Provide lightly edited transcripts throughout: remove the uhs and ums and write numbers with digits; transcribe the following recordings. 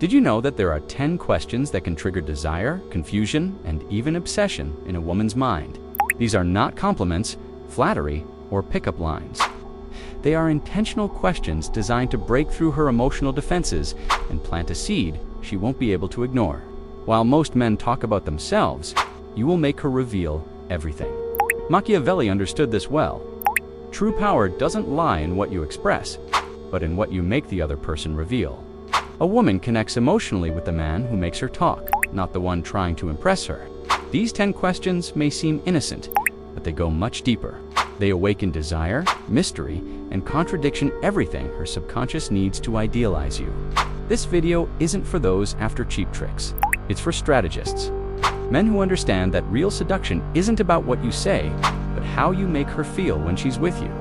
Did you know that there are 10 questions that can trigger desire, confusion, and even obsession in a woman's mind? These are not compliments, flattery, or pickup lines. They are intentional questions designed to break through her emotional defenses and plant a seed she won't be able to ignore. While most men talk about themselves, you will make her reveal everything. Machiavelli understood this well. True power doesn't lie in what you express, but in what you make the other person reveal. A woman connects emotionally with the man who makes her talk, not the one trying to impress her. These 10 questions may seem innocent, but they go much deeper. They awaken desire, mystery, and contradiction, everything her subconscious needs to idealize you. This video isn't for those after cheap tricks. It's for strategists. Men who understand that real seduction isn't about what you say, but how you make her feel when she's with you.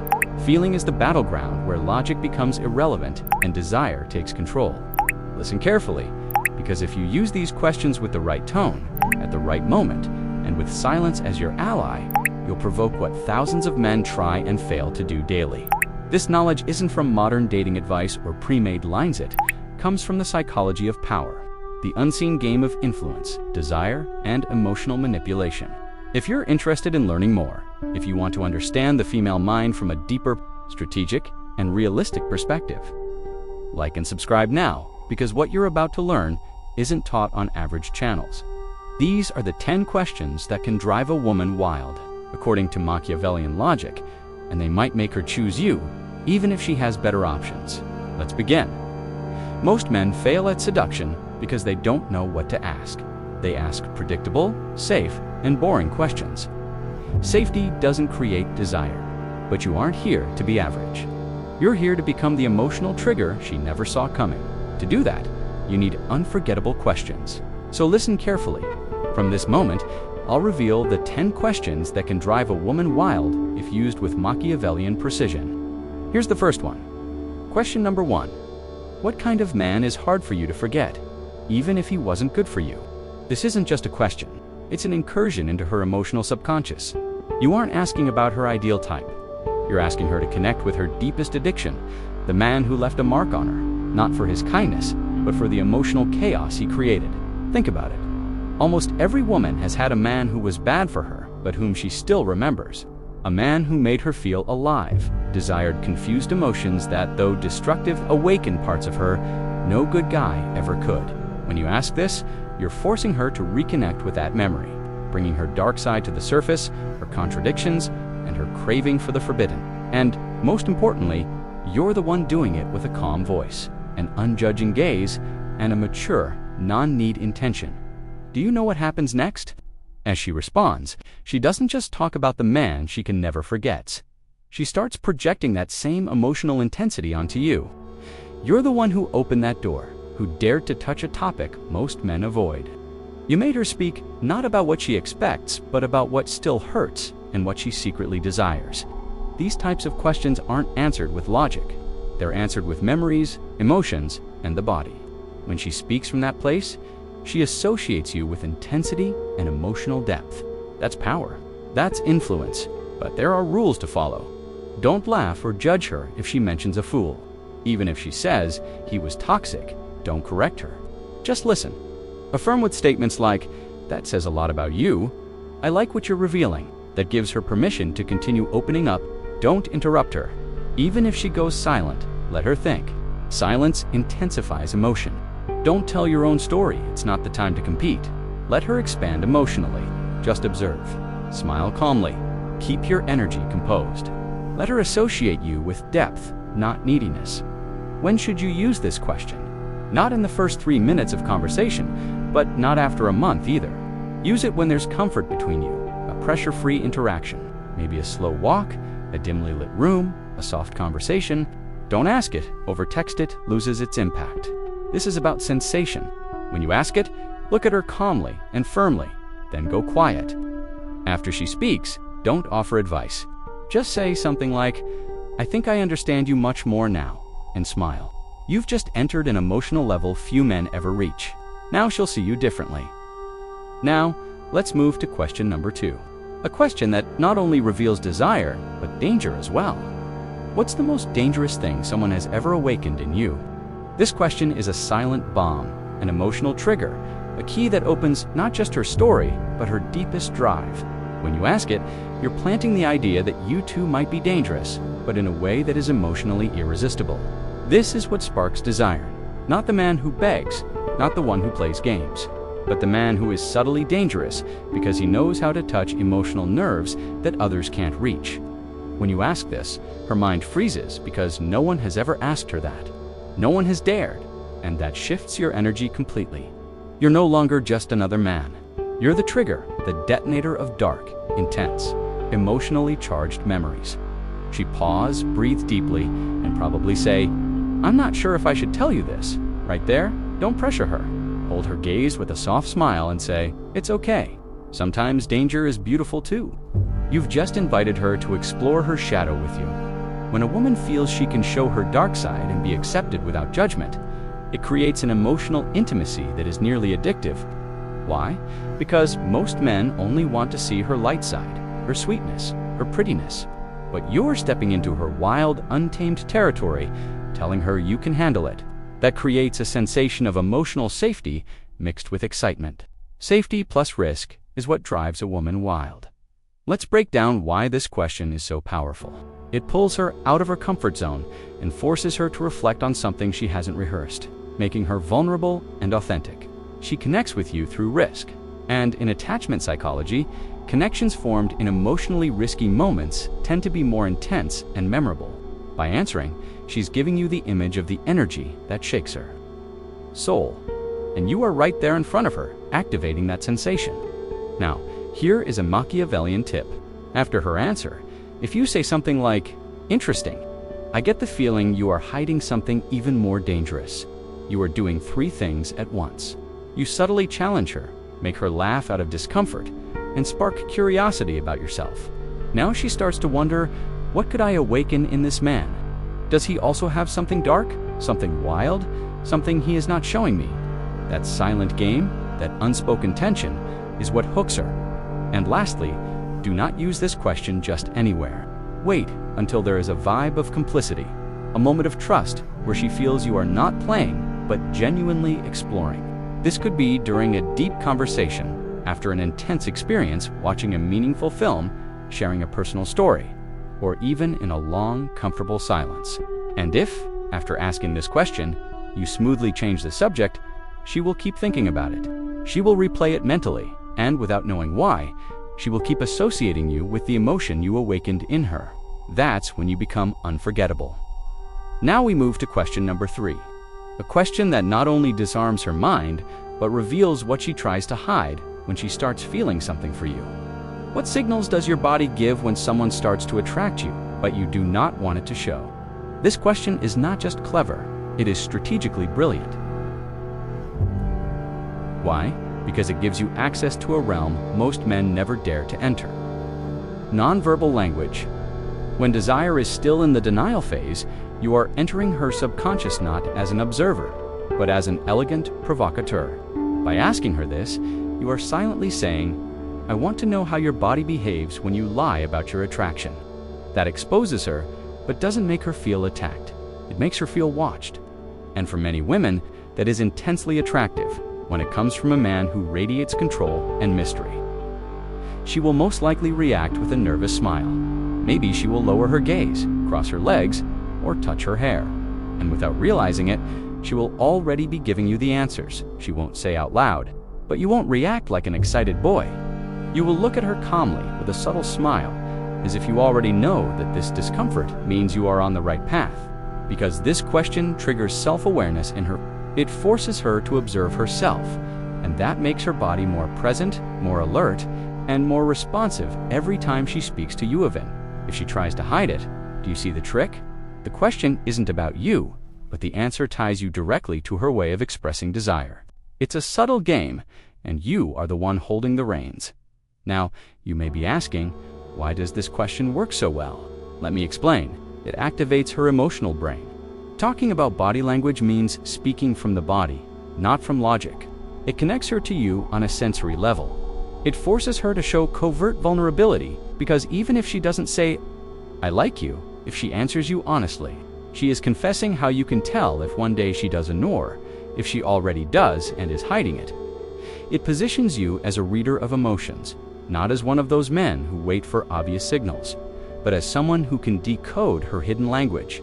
Feeling is the battleground where logic becomes irrelevant and desire takes control. Listen carefully, because if you use these questions with the right tone, at the right moment, and with silence as your ally, you'll provoke what thousands of men try and fail to do daily. This knowledge isn't from modern dating advice or pre-made lines. It comes from the psychology of power, the unseen game of influence, desire, and emotional manipulation. If you're interested in learning more, if you want to understand the female mind from a deeper, strategic, and realistic perspective, like and subscribe now, because what you're about to learn isn't taught on average channels. These are the 10 questions that can drive a woman wild, according to Machiavellian logic, and they might make her choose you, even if she has better options. Let's begin. Most men fail at seduction because they don't know what to ask. They ask predictable, safe, and boring questions. Safety doesn't create desire, but you aren't here to be average. You're here to become the emotional trigger she never saw coming. To do that, you need unforgettable questions. So listen carefully. From this moment, I'll reveal the 10 questions that can drive a woman wild if used with Machiavellian precision. Here's the first one. Question number 1. What kind of man is hard for you to forget, even if he wasn't good for you? This isn't just a question. It's an incursion into her emotional subconscious. You aren't asking about her ideal type. You're asking her to connect with her deepest addiction, the man who left a mark on her, not for his kindness, but for the emotional chaos he created. Think about it. Almost every woman has had a man who was bad for her, but whom she still remembers. A man who made her feel alive, desired confused emotions that, though destructive, awakened parts of her no good guy ever could. When you ask this, you're forcing her to reconnect with that memory, bringing her dark side to the surface, her contradictions, and her craving for the forbidden. And, most importantly, you're the one doing it with a calm voice, an unjudging gaze, and a mature, non-need intention. Do you know what happens next? As she responds, she doesn't just talk about the man she can never forget. She starts projecting that same emotional intensity onto you. You're the one who opened that door, who dared to touch a topic most men avoid. You made her speak not about what she expects, but about what still hurts and what she secretly desires. These types of questions aren't answered with logic. They're answered with memories, emotions, and the body. When she speaks from that place, she associates you with intensity and emotional depth. That's power. That's influence. But there are rules to follow. Don't laugh or judge her if she mentions a fool. Even if she says he was toxic, don't correct her. Just listen. Affirm with statements like, "That says a lot about you. I like what you're revealing." That gives her permission to continue opening up. Don't interrupt her. Even if she goes silent, let her think. Silence intensifies emotion. Don't tell your own story. It's not the time to compete. Let her expand emotionally. Just observe. Smile calmly. Keep your energy composed. Let her associate you with depth, not neediness. When should you use this question? Not in the first 3 minutes of conversation, but not after a month either. Use it when there's comfort between you, a pressure-free interaction, maybe a slow walk, a dimly lit room, a soft conversation. Don't ask it. Over-text it loses its impact. This is about sensation. When you ask it, look at her calmly and firmly, then go quiet. After she speaks, don't offer advice. Just say something like, "I think I understand you much more now," and smile. You've just entered an emotional level few men ever reach. Now she'll see you differently. Now, let's move to question number 2. A question that not only reveals desire, but danger as well. What's the most dangerous thing someone has ever awakened in you? This question is a silent bomb. an emotional trigger, a key that opens not just her story, but her deepest drive. When you ask it, you're planting the idea that you too might be dangerous, but in a way that is emotionally irresistible. This is what sparks desire. Not the man who begs, not the one who plays games, but the man who is subtly dangerous because he knows how to touch emotional nerves that others can't reach. When you ask this, her mind freezes because no one has ever asked her that. No one has dared, and that shifts your energy completely. You're no longer just another man. You're the trigger, the detonator of dark, intense, emotionally charged memories. She pause, breathe deeply, and probably say, "I'm not sure if I should tell you this." Right there, don't pressure her. Hold her gaze with a soft smile and say, "It's okay. Sometimes danger is beautiful too." You've just invited her to explore her shadow with you. When a woman feels she can show her dark side and be accepted without judgment, it creates an emotional intimacy that is nearly addictive. Why? Because most men only want to see her light side, her sweetness, her prettiness. But you're stepping into her wild, untamed territory, telling her you can handle it. That creates a sensation of emotional safety mixed with excitement. Safety plus risk is what drives a woman wild. Let's break down why this question is so powerful. It pulls her out of her comfort zone and forces her to reflect on something she hasn't rehearsed, making her vulnerable and authentic. She connects with you through risk. And in attachment psychology, connections formed in emotionally risky moments tend to be more intense and memorable. By answering, she's giving you the image of the energy that shakes her. Soul. And you are right there in front of her, activating that sensation. Now, here is a Machiavellian tip. After her answer, if you say something like, "Interesting, I get the feeling you are hiding something even more dangerous." You are doing 3 things at once. You subtly challenge her, make her laugh out of discomfort, and spark curiosity about yourself. Now she starts to wonder, what could I awaken in this man? Does he also have something dark, something wild, something he is not showing me? That silent game, that unspoken tension, is what hooks her. And lastly, do not use this question just anywhere. Wait until there is a vibe of complicity, a moment of trust where she feels you are not playing, but genuinely exploring. This could be during a deep conversation, after an intense experience watching a meaningful film, sharing a personal story, or even in a long, comfortable silence. And if, after asking this question, you smoothly change the subject, she will keep thinking about it. She will replay it mentally, and without knowing why, she will keep associating you with the emotion you awakened in her. That's when you become unforgettable. Now we move to question number 3. A question that not only disarms her mind, but reveals what she tries to hide when she starts feeling something for you. What signals does your body give when someone starts to attract you, but you do not want it to show? This question is not just clever, it is strategically brilliant. Why? Because it gives you access to a realm most men never dare to enter. Nonverbal language. When desire is still in the denial phase, you are entering her subconscious not as an observer, but as an elegant provocateur. By asking her this, you are silently saying, "I want to know how your body behaves when you lie about your attraction." That exposes her, but doesn't make her feel attacked. It makes her feel watched. And for many women, that is intensely attractive when it comes from a man who radiates control and mystery. She will most likely react with a nervous smile. Maybe she will lower her gaze, cross her legs, or touch her hair. And without realizing it, she will already be giving you the answers. She won't say out loud, but you won't react like an excited boy. You will look at her calmly with a subtle smile, as if you already know that this discomfort means you are on the right path. Because this question triggers self-awareness in her. It forces her to observe herself, and that makes her body more present, more alert, and more responsive every time she speaks to you even. If she tries to hide it, do you see the trick? The question isn't about you, but the answer ties you directly to her way of expressing desire. It's a subtle game, and you are the one holding the reins. Now, you may be asking, why does this question work so well? Let me explain. It activates her emotional brain. Talking about body language means speaking from the body, not from logic. It connects her to you on a sensory level. It forces her to show covert vulnerability, because even if she doesn't say, "I like you," if she answers you honestly, she is confessing how you can tell if one day she does ignore, if she already does and is hiding it. It positions you as a reader of emotions, not as one of those men who wait for obvious signals, but as someone who can decode her hidden language.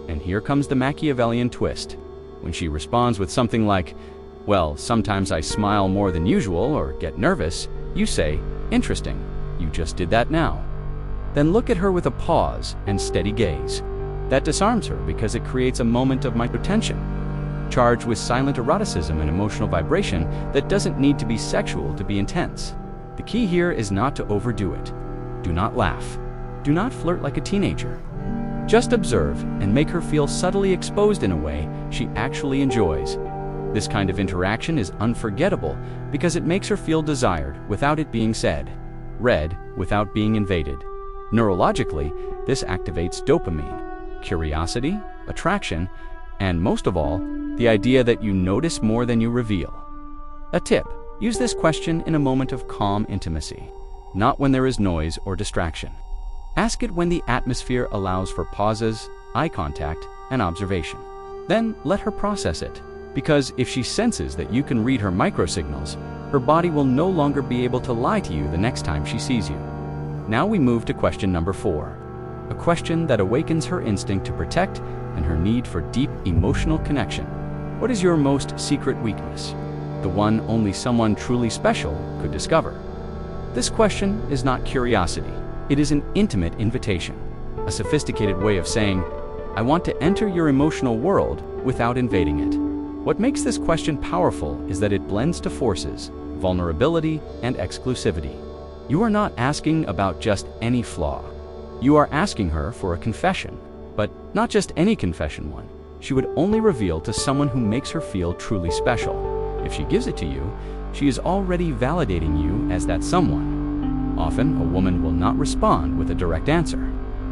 And here comes the Machiavellian twist. When she responds with something like, "Well, sometimes I smile more than usual or get nervous," you say, "Interesting, you just did that now." Then look at her with a pause and steady gaze. That disarms her because it creates a moment of micro-tension, charged with silent eroticism and emotional vibration that doesn't need to be sexual to be intense. The key here is not to overdo it. Do not laugh. Do not flirt like a teenager. Just observe and make her feel subtly exposed in a way she actually enjoys. This kind of interaction is unforgettable because it makes her feel desired without it being said, read without being invaded. Neurologically, this activates dopamine, curiosity, attraction, and most of all, the idea that you notice more than you reveal. A tip: use this question in a moment of calm intimacy, not when there is noise or distraction. Ask it when the atmosphere allows for pauses, eye contact, and observation. Then let her process it, because if she senses that you can read her microsignals, her body will no longer be able to lie to you the next time she sees you. Now we move to question number 4, a question that awakens her instinct to protect and her need for deep emotional connection. What is your most secret weakness? The one only someone truly special could discover. This question is not curiosity. It is an intimate invitation, a sophisticated way of saying, "I want to enter your emotional world without invading it." What makes this question powerful is that it blends two forces, vulnerability and exclusivity. You are not asking about just any flaw. You are asking her for a confession, but not just any confession one. She would only reveal to someone who makes her feel truly special. If she gives it to you, she is already validating you as that someone. Often, a woman will not respond with a direct answer.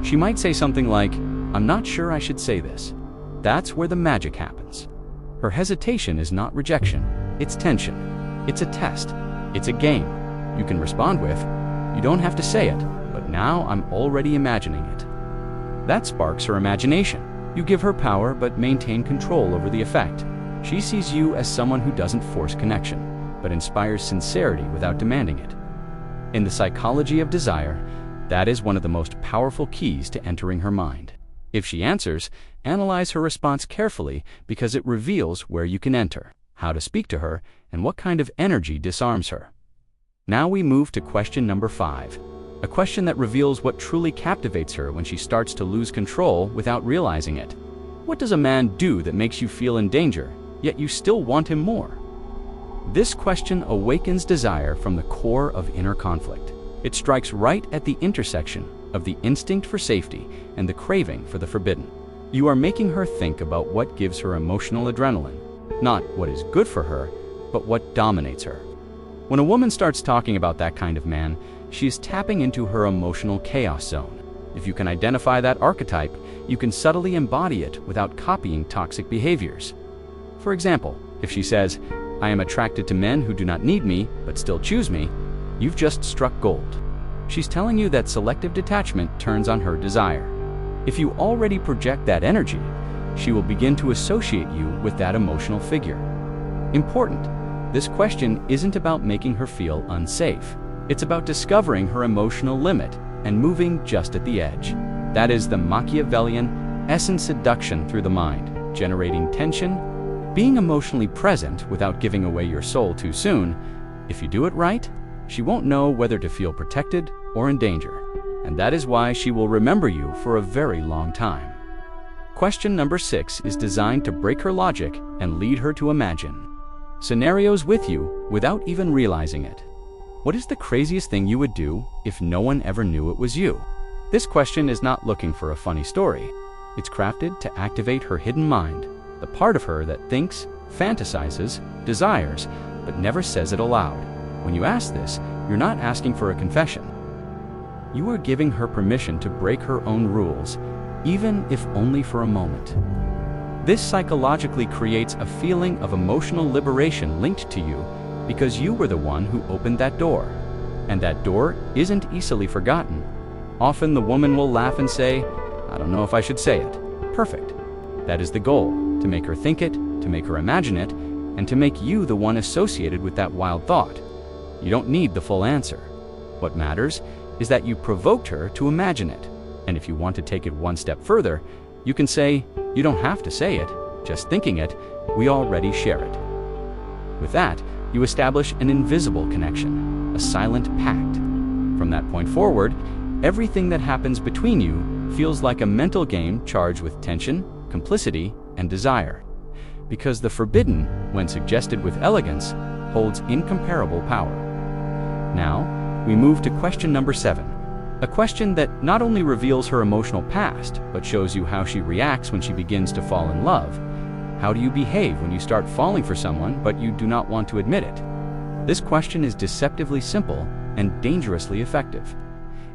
She might say something like, "I'm not sure I should say this." That's where the magic happens. Her hesitation is not rejection, it's tension. It's a test. It's a game. You can respond with, "You don't have to say it, but now I'm already imagining it." That sparks her imagination. You give her power but maintain control over the effect. She sees you as someone who doesn't force connection, but inspires sincerity without demanding it. In the psychology of desire, that is one of the most powerful keys to entering her mind. If she answers, analyze her response carefully because it reveals where you can enter, how to speak to her, and what kind of energy disarms her. Now we move to question number 5, a question that reveals what truly captivates her when she starts to lose control without realizing it. What does a man do that makes you feel in danger, yet you still want him more? This question awakens desire from the core of inner conflict. It strikes right at the intersection of the instinct for safety and the craving for the forbidden. You are making her think about what gives her emotional adrenaline, not what is good for her, but what dominates her. When a woman starts talking about that kind of man, she is tapping into her emotional chaos zone. If you can identify that archetype, you can subtly embody it without copying toxic behaviors. For example, if she says, "I am attracted to men who do not need me, but still choose me," you've just struck gold. She's telling you that selective detachment turns on her desire. If you already project that energy, she will begin to associate you with that emotional figure. Important, this question isn't about making her feel unsafe. It's about discovering her emotional limit and moving just at the edge. That is the Machiavellian essence seduction through the mind, generating tension, being emotionally present without giving away your soul too soon. If you do it right, she won't know whether to feel protected or in danger, and that is why she will remember you for a very long time. Question number 6 is designed to break her logic and lead her to imagine scenarios with you without even realizing it. What is the craziest thing you would do if no one ever knew it was you? This question is not looking for a funny story. It's crafted to activate her hidden mind, the part of her that thinks, fantasizes, desires, but never says it aloud. When you ask this, you're not asking for a confession. You are giving her permission to break her own rules, even if only for a moment. This psychologically creates a feeling of emotional liberation linked to you because you were the one who opened that door. And that door isn't easily forgotten. Often the woman will laugh and say, "I don't know if I should say it." Perfect. That is the goal, to make her think it, to make her imagine it, and to make you the one associated with that wild thought. You don't need the full answer. What matters is that you provoked her to imagine it. And if you want to take it one step further, you can say, you don't have to say it, just thinking it, we already share it. With that, you establish an invisible connection, a silent pact. From that point forward, everything that happens between you feels like a mental game charged with tension, complicity, and desire. Because the forbidden, when suggested with elegance, holds incomparable power. Now, we move to question number 7. A question that not only reveals her emotional past, but shows you how she reacts when she begins to fall in love. How do you behave when you start falling for someone but you do not want to admit it? This question is deceptively simple and dangerously effective.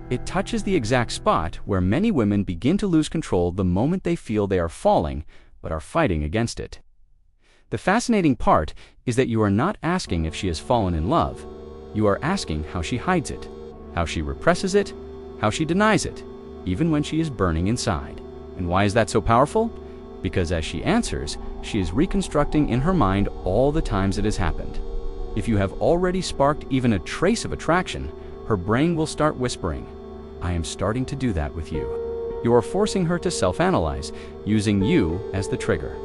It touches the exact spot where many women begin to lose control the moment they feel they are falling but are fighting against it. The fascinating part is that you are not asking if she has fallen in love. You are asking how she hides it, how she represses it, how she denies it, even when she is burning inside. And why is that so powerful? Because as she answers, she is reconstructing in her mind all the times it has happened. If you have already sparked even a trace of attraction, her brain will start whispering, I am starting to do that with you. You are forcing her to self-analyze, using you as the trigger.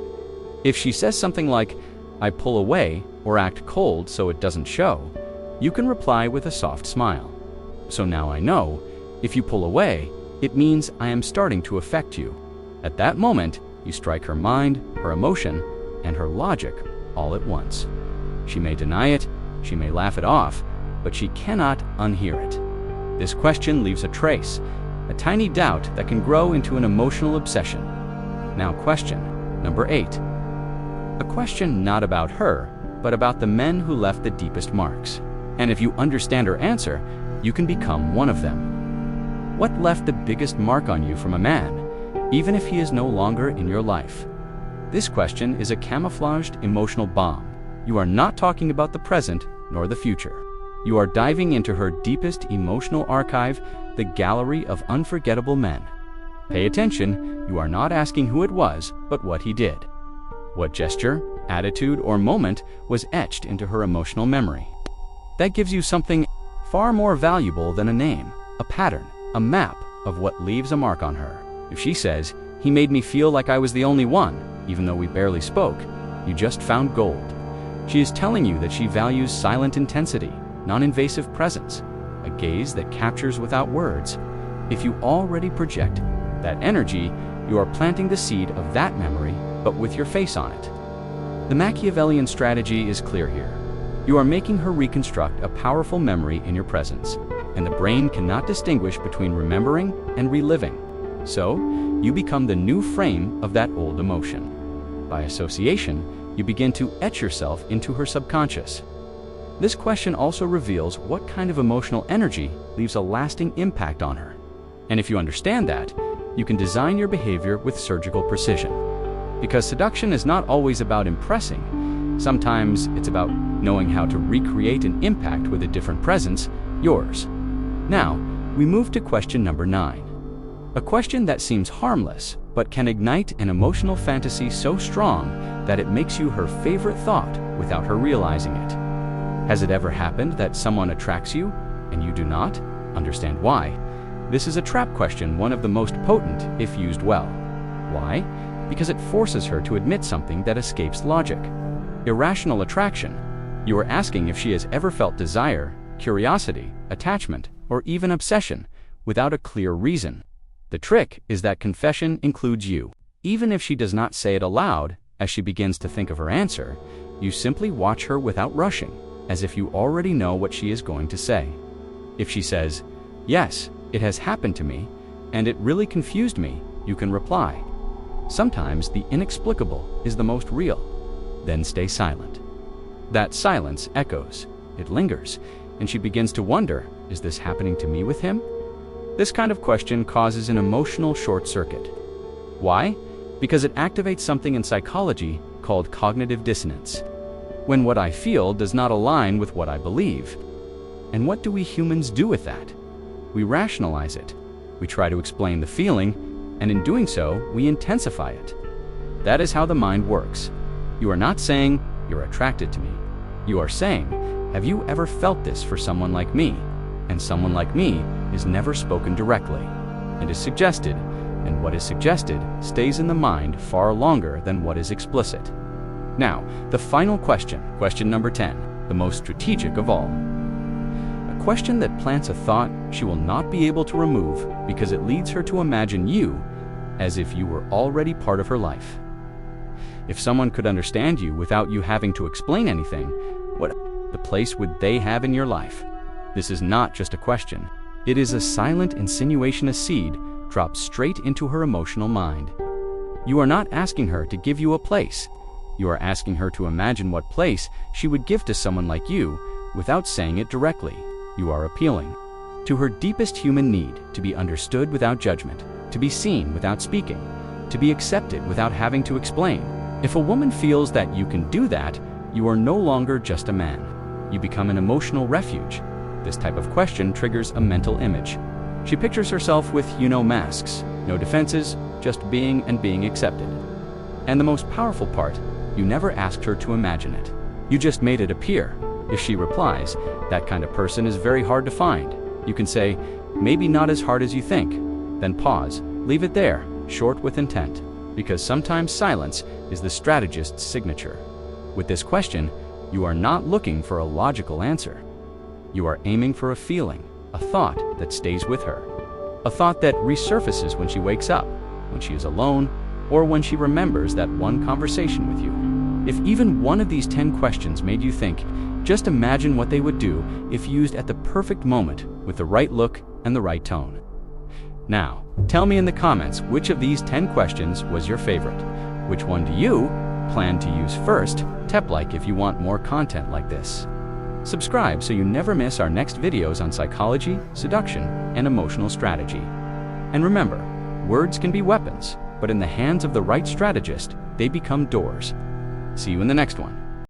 If she says something like, I pull away or act cold so it doesn't show, you can reply with a soft smile. So now I know, if you pull away, it means I am starting to affect you. At that moment, you strike her mind, her emotion, and her logic all at once. She may deny it, she may laugh it off, but she cannot unhear it. This question leaves a trace, a tiny doubt that can grow into an emotional obsession. Now question number 8. A question not about her, but about the men who left the deepest marks. And if you understand her answer, you can become one of them. What left the biggest mark on you from a man, even if he is no longer in your life? This question is a camouflaged emotional bomb. You are not talking about the present nor the future. You are diving into her deepest emotional archive, the gallery of unforgettable men. Pay attention, you are not asking who it was, but what he did. What gesture, attitude, or moment was etched into her emotional memory. That gives you something far more valuable than a name, a pattern, a map of what leaves a mark on her. If she says, he made me feel like I was the only one, even though we barely spoke, you just found gold. She is telling you that she values silent intensity, non-invasive presence, a gaze that captures without words. If you already project that energy, you are planting the seed of that memory, but with your face on it. The Machiavellian strategy is clear here. You are making her reconstruct a powerful memory in your presence, and the brain cannot distinguish between remembering and reliving. So, you become the new frame of that old emotion. By association, you begin to etch yourself into her subconscious. This question also reveals what kind of emotional energy leaves a lasting impact on her. And if you understand that, you can design your behavior with surgical precision. Because seduction is not always about impressing. Sometimes it's about knowing how to recreate an impact with a different presence, yours. Now, we move to question number 9. A question that seems harmless, but can ignite an emotional fantasy so strong that it makes you her favorite thought without her realizing it. Has it ever happened that someone attracts you and you do not understand why? This is a trap question, one of the most potent if used well. Why? Because it forces her to admit something that escapes logic. Irrational attraction. You are asking if she has ever felt desire, curiosity, attachment, or even obsession without a clear reason. The trick is that confession includes you. Even if she does not say it aloud, as she begins to think of her answer, you simply watch her without rushing, as if you already know what she is going to say. If she says, yes, it has happened to me, and it really confused me, you can reply, sometimes the inexplicable is the most real. Then stay silent. That silence echoes, it lingers, and she begins to wonder, is this happening to me with him? This kind of question causes an emotional short circuit. Why? Because it activates something in psychology called cognitive dissonance. When what I feel does not align with what I believe. And what do we humans do with that? We rationalize it. We try to explain the feeling, and in doing so, we intensify it. That is how the mind works. You are not saying, "You're attracted to me." You are saying, "Have you ever felt this for someone like me?" And someone like me is never spoken directly and is suggested, and what is suggested stays in the mind far longer than what is explicit. Now, the final question, question number 10, the most strategic of all. A question that plants a thought she will not be able to remove because it leads her to imagine you as if you were already part of her life. If someone could understand you without you having to explain anything, what the place would they have in your life? This is not just a question. It is a silent insinuation, a seed dropped straight into her emotional mind. You are not asking her to give you a place. You are asking her to imagine what place she would give to someone like you without saying it directly. You are appealing to her deepest human need to be understood without judgment, to be seen without speaking, to be accepted without having to explain. If a woman feels that you can do that, you are no longer just a man. You become an emotional refuge. This type of question triggers a mental image. She pictures herself with masks, no defenses, just being and being accepted. And the most powerful part, you never asked her to imagine it. You just made it appear. If she replies, "That kind of person is very hard to find," you can say, "Maybe not as hard as you think." Then pause, leave it there, short with intent, because sometimes silence is the strategist's signature. With this question, you are not looking for a logical answer. You are aiming for a feeling, a thought that stays with her. A thought that resurfaces when she wakes up, when she is alone, or when she remembers that one conversation with you. If even one of these 10 questions made you think, just imagine what they would do if used at the perfect moment with the right look and the right tone. Now, tell me in the comments which of these 10 questions was your favorite. Which one do you plan to use first? Tap like if you want more content like this. Subscribe so you never miss our next videos on psychology, seduction, and emotional strategy. And remember, words can be weapons, but in the hands of the right strategist, they become doors. See you in the next one.